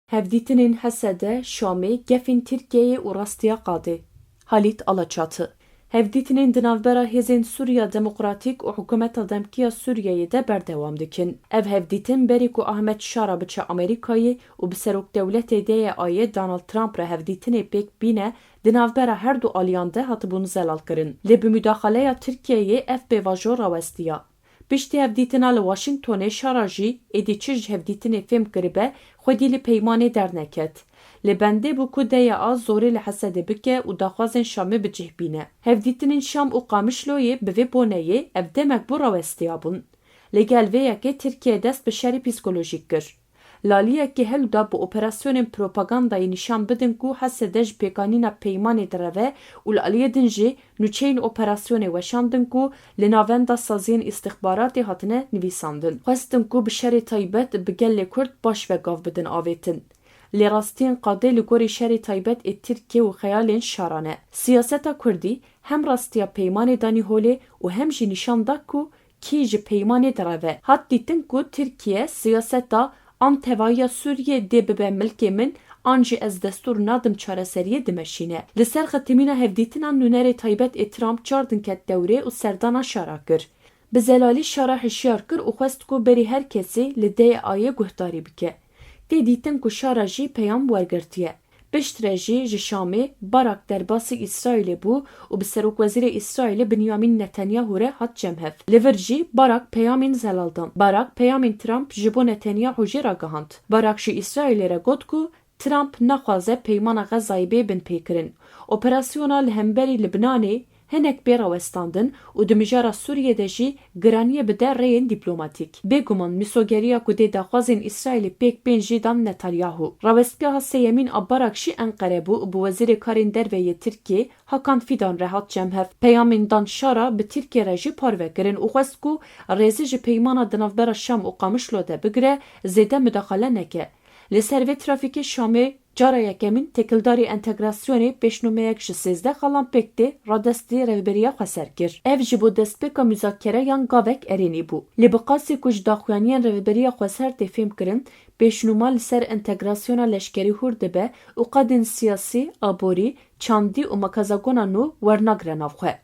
Hevdîtinên Hesede, Şamê, gefên Tirkiyeyê û rastiya qadê. Halit Alaçatı. Hevdîtinên di navbera Hêzên Sûriya Demokratîk û Hikûmeta Demkiya Sûriyeyê de berdewam dikin. Ev hevdîtin berî ku Ahmed Şara biçe Amerîkayê û bi Serokdewletê DYAyê Donald Trump re hevdîtinê pêk bîne, di navbera her du aliyan de hatibûn zelal kirin. Lê bi müdaxaleya Tirkiyeyê ev pêvajo rawestiya. Piştî hevdîtina li Washingtonê Şara jî êdî çi ji hevdîtinê fêm kiribe, xwedî li peymanê derneket. Li bendê bû ku DYA zorê li Hesedê bike û daxwazên Şamê bicih bîne. Hevdîtinên Şam û Qamişloyê bi vê boneyê ev demek bu rawestiya bûn. Li gel vê yekê Tirkiye dest bi şerî psîkolojîk kir. Laliyekî helu da bi operasyonên propagandayê nîşan bidin ku Hesede ji pêkanîna peymanê direve û li aliyê din jî nûçeyên operasyonê weşandin ku li navenda saziyên îstixbaratê hatine nivîsandin. Xwestin ku bi şerê taybet bi gelê Kurd baş vegav bidin avêtin. Lê rastiyên qadê li gorî şerê taybet ê Tirkiye û xeyalên Şaran e. Siyaseta Kurdî hem rastiya peymanê danî holê û hem jî nîşan da ku kî ji peymanê direve. Hat dîtin ku Tirkiye siyaseta an tevahiya Sûriyê dê bibe milkê min, an jî ez destûr nadim çareseriyê dimeşîne. Li ser xetimîna hevdîtinan nûnerê taybet ê Trump cardin ket dewrê û serdana Şara kir. Bi zelalî Şara hişyar kir û xwest ku berî her kesî li DYAyê guhdarî bike. Tê dîtin ku Şara jî peyam wergirtiye. Piştre jî ji Şamê Barak derbasî İsraîlê bû û bi Serokwezîrê İsraîlê Binyamin Netanyahu re hat cemhev. Li vir jî Barak peyamên zelal dan. Barak peyamên Trump ji bo Netanyahu jî ragihand. Barak ji İsraîlê re got ku Trump naxwaze peymana Xezayê bê bin pêkirin. Operasyona li hemberî Libnanê hinek bê rawestandin û di mijara Sûriyê jî giraniyê bide rêyên dîplomatîk. Bêguman misogeriya ku dê daxwazên İsraîlê pêk bên jî dan Netanyahu. Rawestgeha sêyemîn a Barak jî Enqere bû û bi Wezîrê Karên Derveyê Tirkiye Hakan Fidan re hat cemhev. Peyamên dan Şara bi Tirkiye re jî parvekirin û xwest ku rêzî ji peymana di navbera Şam û Qamişlo de bigire, zêde müdaxale neke. Li ser vê trafîkê Şamê cara yekemîn tekildarî entegrasyonê pêşnûmeyek ji 13 xalan pêk tê radestî revberiya xwe ser kir. Ev ji bo destpêka müzakereyan gavek erênî bû. Lê bi qasî ku ji daxuyaniyên revberiya xwe ser tê fêm kirin, pêşnûma li ser entegrasyona leşkerî hûr dibe û qadên siyasî, aborî, çandî û makazagona nû wernagre nav xwe.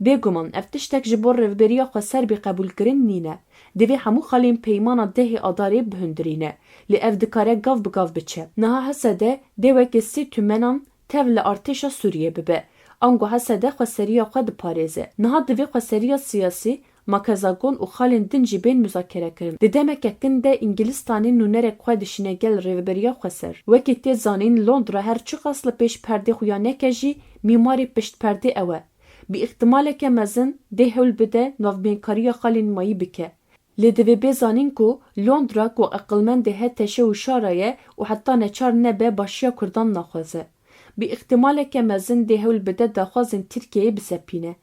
Bêguman ev tiştek ji bo revberiya xwe ser bê qebûlkirin nîne. Divê hemû xalên peymana dehê adarê bihundirîne. Lê ev dikare gav bi gav biçe. Niha Hesede dêwekê 3 tûmenan tev li artêşa Sûriyê bibe. Ango Hesede xweseriya xwe diparêze. Niha divê xweseriya siyasî, makazagon û xalên din jî bên müzakere kirin. Di demekek din de Ingilistanê nûnerek xwe dişîne gel rêveberiya xwe ser. Wekî tê zanîn Londra her çi qas li pêş perdê xuya neke jî mîmarê piştperdê ew e. Bi îhtimaleke mezin dê hewl bide navbênkariya xalên mayî bike. Lê divê bêzanîn ku Londra ku eqilmendê he teşe û Şarayê û heta neçar nebe başiya Kurdan naxwaze. Bi îhtimaleke mezin dê hewl bide daxwazên Tirkiyeyê bisepîne.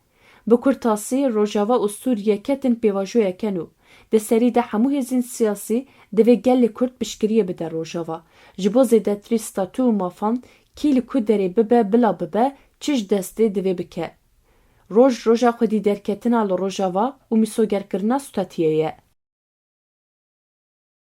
Bi kurtasî Rojava û Sûriye ketin pêvajoyeke nû. Di serî de hemû hêzên siyasî divê gelê Kurd piştgiriyê bide Rojava. Ji bo zêdetirî statû û mafan kî li ku derê bibe bila bibe çi ji destê divê bike. Roj roja xwedî derketina li Rojava û mîsogerkirina Statiyê ye.